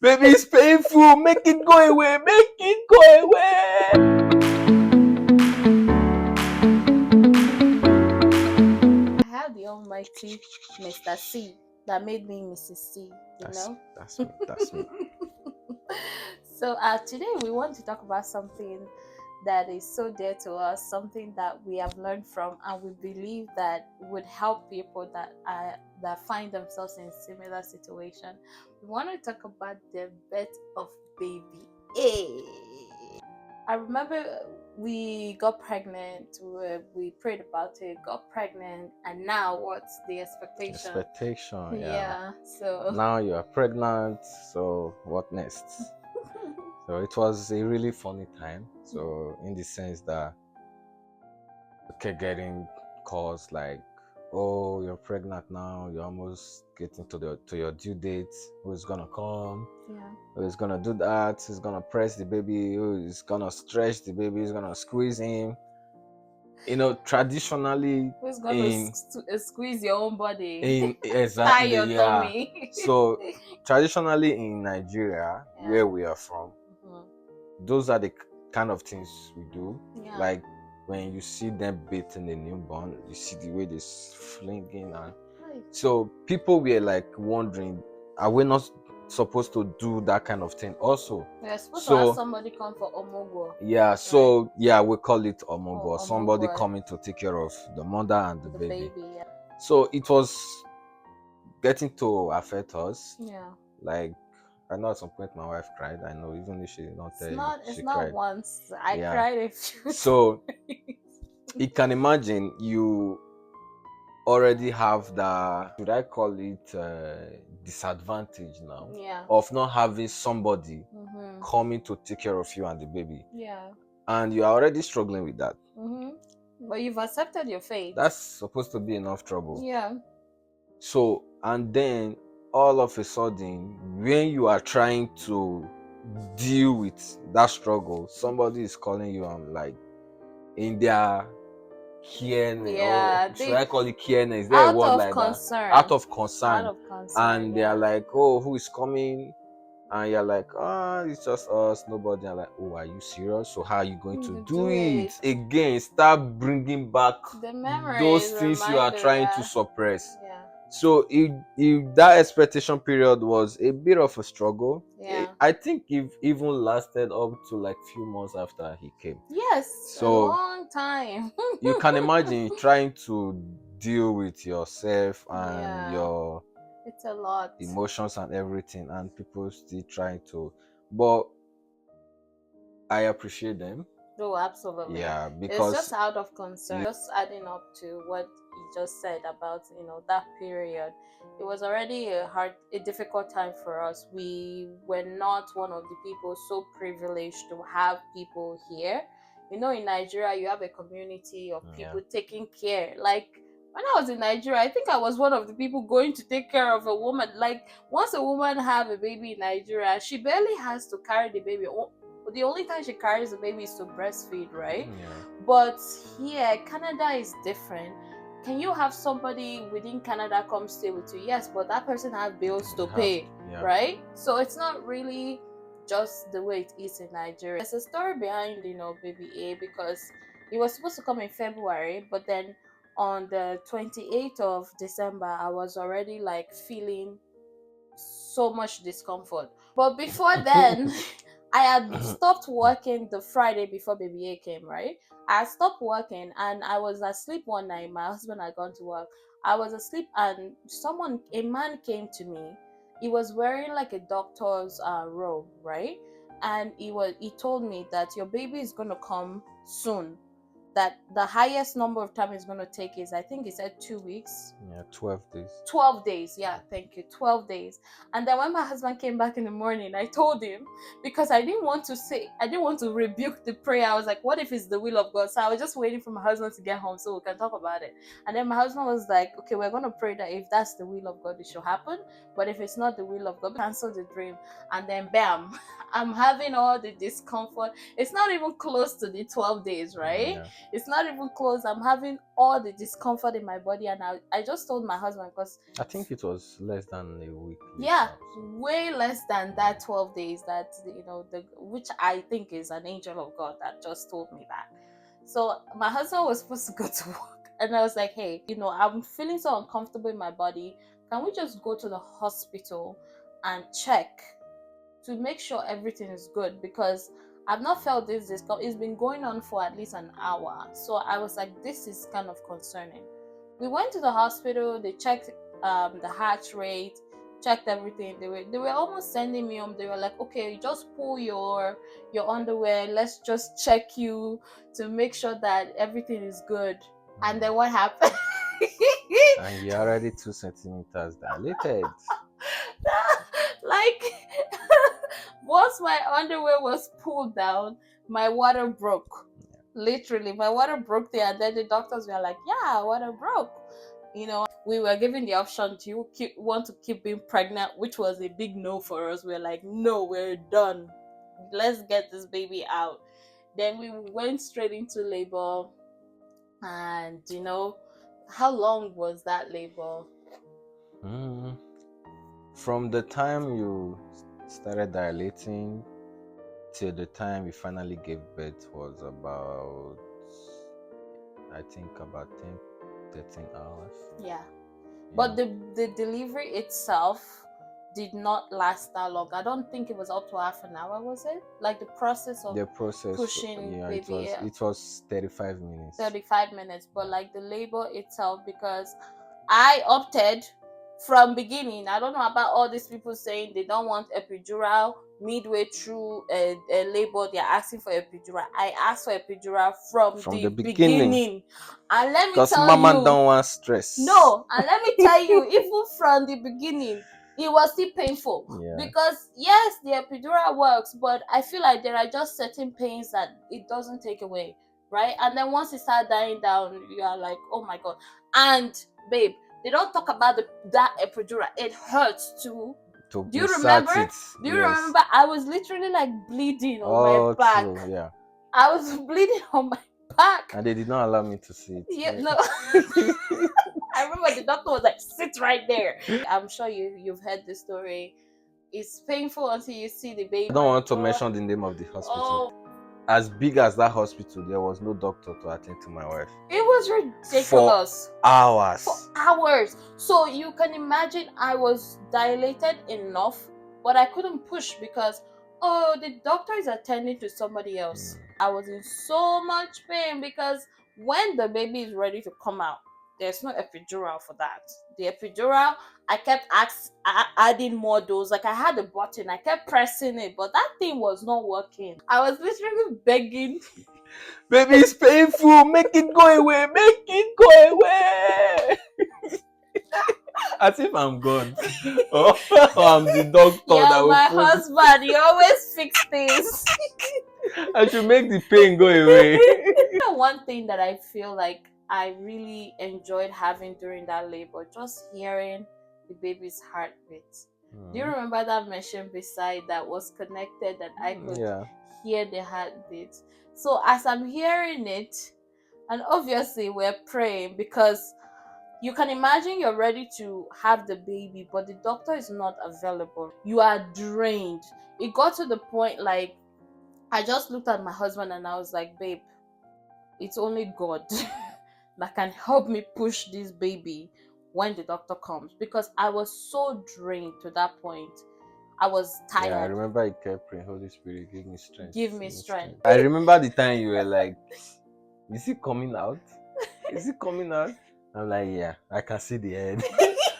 Baby, it's painful. Make it go away. Make it go away. I have the almighty Mr. C that made me Mrs. C, That's me. So today we want to talk about something that is so dear to us, something that we have learned from, and we believe that would help people that find themselves in similar situation. We want to talk about the birth of baby A. I remember we got pregnant, we prayed about it, got pregnant, and now what's the expectation? Expectation, Yeah, so now you are pregnant, so what next? So it was a really funny time. So in the sense that we kept getting calls like, oh, you're pregnant now, you're almost getting to your due date, who's gonna come, yeah, who's gonna do that, who's gonna press the baby, who's gonna stretch the baby, who's gonna squeeze him. You know, traditionally who's gonna squeeze your own body? in Tie exactly, your yeah. tummy. So traditionally in Nigeria, Yeah. where we are from, Mhm. those are the kind of things we do. Yeah. Like when you see them bathing a newborn, you see the way they're flinging, and Right. so people were like wondering, are we not supposed to do that kind of thing also? We're supposed to So have somebody come for omogo. yeah, so yeah, we call it omogo, Oh, somebody omogo. coming to take care of the mother and the baby. Yeah. So it was getting to affect us. Yeah. Like I know at some point my wife cried. I know, even if she did not tell you, It's she not cried. once. I Yeah. cried a few So times. you can imagine you already have the, should I call it, disadvantage now, Yeah. of not having somebody Mm-hmm. coming to take care of you and the baby, Yeah. and you are already struggling with that. Mm-hmm. But you've accepted your fate. That's supposed to be enough trouble. Yeah. So, and then all of a sudden, when you are trying to deal with that struggle, somebody is calling you and like in their careness, Yeah, or should I call it careness? Is there a out word of like concern. that? Out of concern. Out of concern. And they are like, oh, who is coming? And you're like, it's just us, nobody. I'm like, oh, are you serious? So how are you going to do it? Again, start bringing back the memories, those things you are trying to yeah. suppress. Yeah. So if that expectation period was a bit of a struggle, Yeah. I think it even lasted up to like few months after he came. Yes, So a long time. you can imagine trying to deal with yourself and Yeah. your It's a lot. emotions and everything, and people still trying to, but I appreciate them. Oh, absolutely. Yeah, It's because just out of concern. Just adding up to what you just said about that period, it was already a difficult time for us. We were not one of the people so privileged to have people here. In Nigeria, you have a community of people taking care. Like when I was in Nigeria, I think I was one of the people going to take care of a woman. Like once a woman have a baby in Nigeria, she barely has to carry the baby. The only time she carries the baby is to breastfeed, right? Yeah. But here, Canada is different. Can you have somebody within Canada come stay with you? Yes, but that person has bills to pay, right? So it's not really just the way it is in Nigeria. There's a story behind, baby A, because it was supposed to come in February, but then on the 28th of December, I was already like feeling so much discomfort. But before then, I had stopped working the Friday before baby A came, right? I had stopped working and I was asleep one night. My husband had gone to work. I was asleep and a man came to me. He was wearing like a doctor's robe, right? And he told me that your baby is going to come soon. That the highest number of time it's going to take is, I think he said 2 weeks. Yeah, 12 days. 12 days, yeah, thank you, 12 days. And then when my husband came back in the morning, I told him, because I didn't want to rebuke the prayer. I was like, what if it's the will of God? So I was just waiting for my husband to get home so we can talk about it. And then my husband was like, okay, we're going to pray that if that's the will of God, it should happen. But if it's not the will of God, cancel the dream. And then bam, I'm having all the discomfort. It's not even close to the 12 days, right? Yeah. It's not even close. I'm having all the discomfort in my body, and I just told my husband, because I think it was less than a week. Yeah, way less than that 12 days that, which I think is an angel of God that just told me that. So my husband was supposed to go to work, and I was like, hey, I'm feeling so uncomfortable in my body. Can we just go to the hospital and check to make sure everything is good? Because I've not felt this discomfort. It's been going on for at least an hour. So I was like, this is kind of concerning. We went to the hospital. They checked the heart rate, checked everything. They were almost sending me home. They were like, okay, just pull your underwear. Let's just check you to make sure that everything is good. And then what happened? And you're already 2 centimeters dilated. Like, once my underwear was pulled down, my water broke. Literally, my water broke there, and then the doctors were like, yeah, water broke. We were given the option to want to keep being pregnant, which was a big no for us. We're like, no, we're done. Let's get this baby out. Then we went straight into labor. And how long was that labor? From the time you started dilating till the time you finally gave birth was about, I think, about 10-13 hours. Yeah. But the delivery itself did not last that long. I don't think it was up to half an hour, was it? Like the process pushing baby. It was 35 minutes. 35 minutes. But like the labor itself, because I opted from beginning. I don't know about all these people saying they don't want epidural. Midway through a labor, they're asking for epidural. I asked for epidural from the beginning. And let me tell you, because mama don't want stress. No, and let me tell you, even from the beginning, it was still painful. Yeah. Because yes, the epidural works, but I feel like there are just certain pains that it doesn't take away, right? And then once it starts dying down, you are like, oh my God. And babe, they don't talk about that epidural. It hurts too. Do you remember? Do you remember? I was literally like bleeding on my back. True, yeah. I was bleeding on my back. And they did not allow me to see it. Yeah, no. I remember the doctor was like, sit right there. I'm sure you've heard the story. It's painful until you see the baby. I don't want to mention the name of the hospital. As big as that hospital, there was no doctor to attend to my wife. It was ridiculous. For hours. For hours. So you can imagine I was dilated enough, but I couldn't push because, the doctor is attending to somebody else. I was in so much pain because when the baby is ready to come out, there's no epidural for that. The epidural, I kept adding more dose. Like I had a button, I kept pressing it, but that thing was not working. I was literally begging. Baby, it's painful. Make it go away. Make it go away. As if I'm God. Or I'm the doctor that will my husband. You always fix things. I should make the pain go away. One thing that I feel like I really enjoyed having during that labor, just hearing the baby's heartbeat. Do you remember that machine beside that was connected that I could hear the heartbeat? So as I'm hearing it, and obviously we're praying because you can imagine you're ready to have the baby, but the doctor is not available. You are drained. It got to the point like I just looked at my husband and I was like, babe, it's only God that can help me push this baby when the doctor comes, because I was so drained to that point. I was tired. Yeah, I remember I kept praying, Holy Spirit, give me strength. Give me strength. I remember the time you were like, is it coming out? Is it coming out? I'm like, yeah, I can see the head.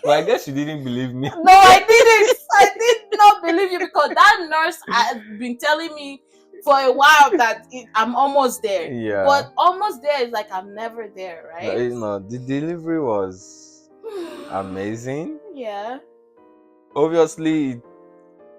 But I guess you didn't believe me. No, I didn't. I did not believe you because that nurse had been telling me for a while that I'm almost there. Yeah. But almost there is like I'm never there, right? No, the delivery was amazing. Yeah. Obviously,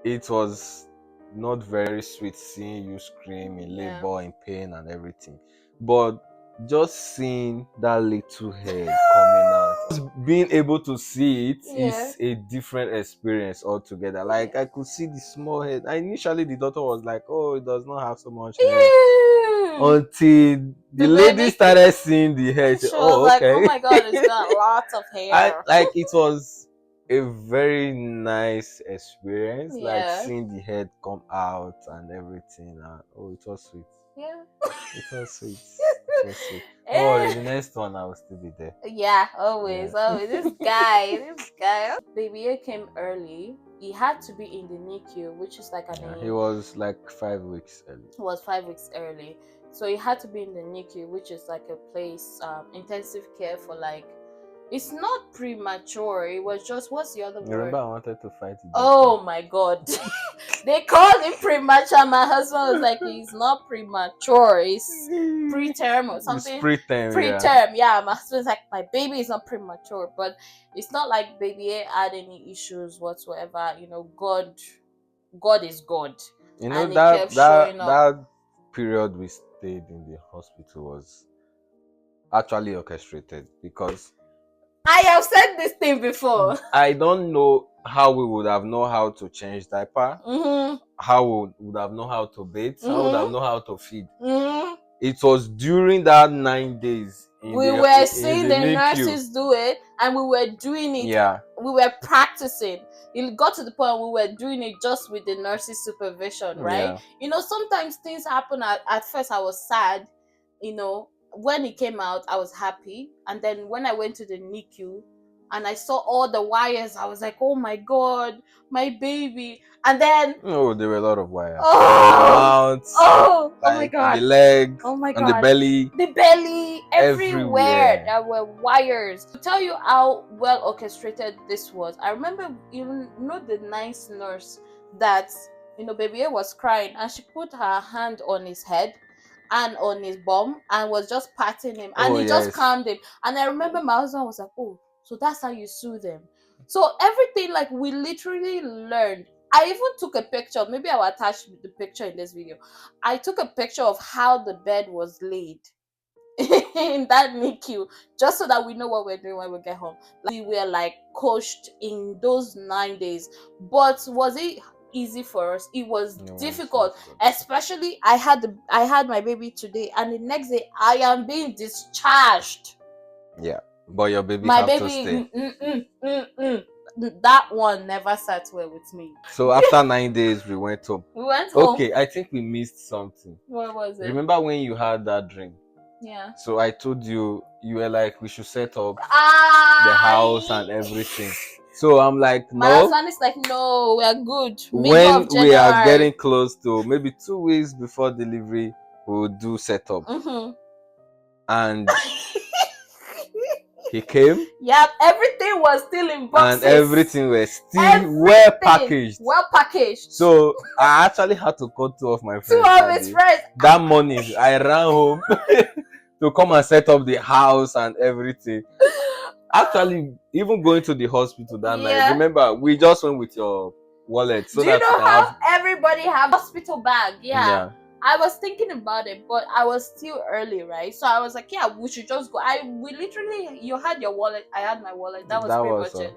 it was not very sweet seeing you scream in labor, in pain and everything. But just seeing that little head coming out, just being able to see it is a different experience altogether. Like I could see the small head. Initially the doctor was like, oh, it does not have so much head. until the lady started seeing the hair. She Said, was oh, like, okay. oh my god, it's got lots of hair. Like it was a very nice experience, like Yeah. seeing the head come out and everything. Oh, it was sweet. Yeah. It was sweet. It was sweet. Don't worry, the next one I will still be there. Yeah, always, Yeah. always. This guy. Baby A came early. He had to be in the NICU, which is like He was like 5 weeks early. He was 5 weeks early, so he had to be in the NICU, which is like a place, intensive care for like. It's not premature. It was just, what's the other word? Remember, I wanted to fight it. Oh my god. They called him premature. My husband was like, he's not premature, it's preterm or something. It's preterm. Preterm, yeah. My husband's like, my baby is not premature, but it's not like baby A had any issues whatsoever. You know, God is God. You know, and that period we stayed in the hospital was actually orchestrated, because I have said this thing before. I don't know how we would have known how to change diaper, how we would have known how to bathe, how we would have known how to feed. It was during that 9 days we were seeing the nurses do it, and we were doing it. Yeah. We were practicing. It got to the point we were doing it just with the nurses' supervision, right? Yeah. You know, sometimes things happen. At first, I was sad. You know, when it came out, I was happy. And then when I went to the NICU and I saw all the wires, I was like, oh my God, my baby. And then... Oh, there were a lot of wires. Oh my God. The leg, oh my God. and the belly. The belly, everywhere. There were wires. To tell you how well orchestrated this was, I remember, you know, the nice nurse that, you know, baby A was crying and she put her hand on his head and on his bum and was just patting him, and he just calmed him. And I remember my husband was like, oh, so that's how you soothe them. So everything, like, we literally learned. I even took a picture. Maybe I'll attach the picture in this video. I took a picture of how the bed was laid in that NICU, just so that we know what we're doing when we get home. We were like coached in those 9 days. But was it easy for us? It was difficult. Especially I had my baby today, and the next day I am being discharged. Yeah, but your baby to stay. That one never sat well with me. So after 9 days we went home. Okay, I think we missed something. What was it? Remember when you had that dream? Yeah. So I told you were like, we should set up the house and everything. So I'm like, no. My husband is like, no, we are good. When we are getting close to maybe 2 weeks before delivery, we will do setup. And he came. Yep, everything was still in boxes. And everything was still well packaged. Well packaged. So I actually had to call 2 of my friends. 2 of his friends. That morning, I ran home to come and set up the house and everything. Actually, even going to the hospital that night, remember, we just went with your wallet. So do you know how everybody have hospital bag? Yeah. I was thinking about it, but I was still early, right? So I was like, yeah, we should just go. We literally, you had your wallet, I had my wallet. That was pretty much it.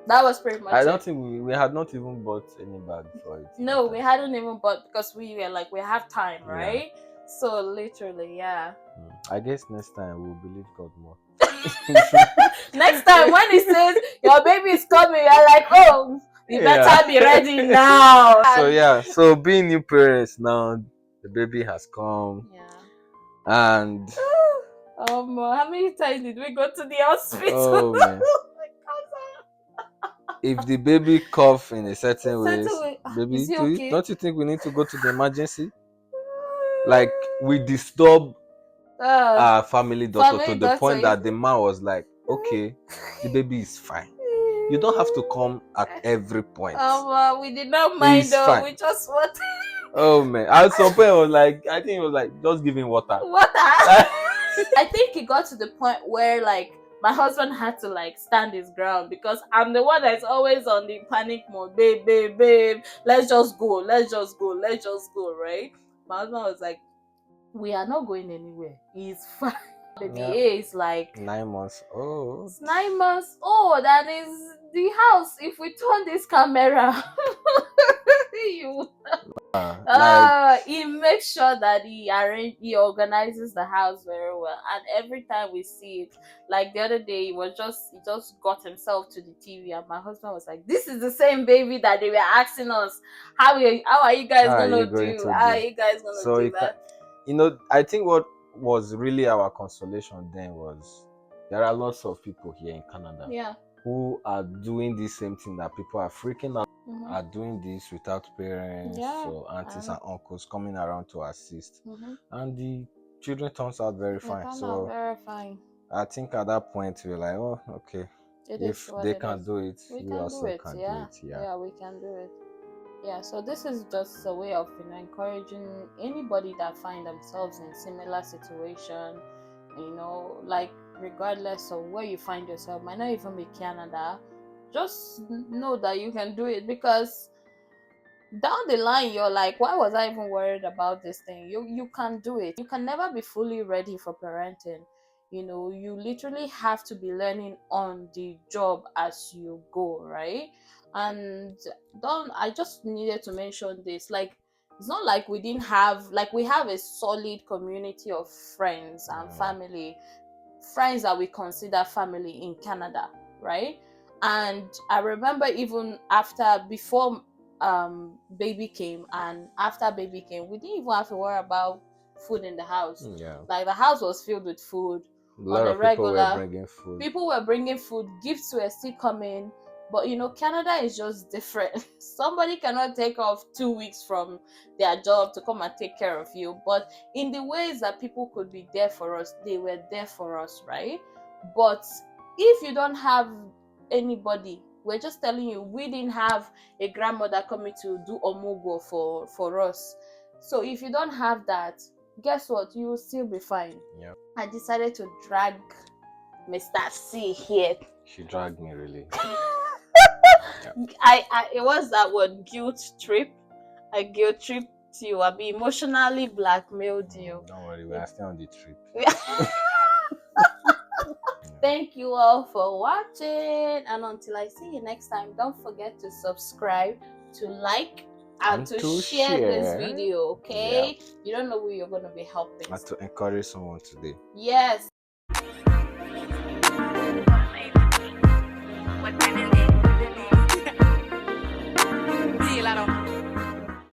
That was pretty much it. I don't think we had not even bought any bag for it. No, we hadn't even bought, because we were like, we have time, right? So literally, yeah. I guess next time we'll believe God more. Next time when he says your baby is coming, you're like, oh, you better be ready now. So being new parents now, the baby has come. And how many times did we go to the hospital? Oh, man. If the baby cough in a certain way, baby, don't you think we need to go to the emergency? Like, we disturb our family doctor to the point that the man was like, okay, the baby is fine. You don't have to come at every point. We did not mind though. We just wanted. Oh man! At some point, I think it was like, just give him water. I think it got to the point where like my husband had to like stand his ground, because I'm the one that's always on the panic mode. Babe, let's just go, right? My husband was like, we are not going anywhere. He's fine. Baby A is like 9 months old. It's 9 months old, and is the house. If we turn this camera, you He makes sure that he organizes the house very well, and every time we see it, like the other day, he just got himself to the TV, and my husband was like, "This is the same baby that they were asking us. How are you guys gonna do? How are you guys gonna do that?" I think what was really our consolation then was there are lots of people here in Canada who are doing the same thing that people are freaking out. Are doing this without parents or aunties and uncles coming around to assist, and the children turns out very fine. I think at that point we were like, oh, okay, if they can do it, we also can do it. Yeah, we can do it. Yeah, so this is just a way of encouraging anybody that find themselves in similar situation, like regardless of where you find yourself, might not even be Canada, just know that you can do it, because down the line you're like, why was I even worried about this thing? You can do it. You can never be fully ready for parenting. You literally have to be learning on the job as you go, right? And don't I just needed to mention this, like, it's not like we didn't have, like, we have a solid community of friends and family, friends that we consider family in Canada, right? And I remember even before baby came and after baby came, we didn't even have to worry about food in the house. Like, the house was filled with food on a regular. People were bringing food, gifts were still coming. But Canada is just different. Somebody cannot take off 2 weeks from their job to come and take care of you. But in the ways that people could be there for us, they were there for us, right? But if you don't have anybody, we're just telling you, we didn't have a grandmother coming to do omugo for us. So if you don't have that, guess what? You will still be fine. I decided to drag Mr. C here. She dragged me, really. It was that word, guilt trip. I guilt tripped you. I be emotionally blackmailed you. Don't worry, we are still on the trip. Thank you all for watching, and until I see you next time, don't forget to subscribe, to like, and to share this video, okay? You don't know who you're going to be helping. And to encourage someone today. Yes.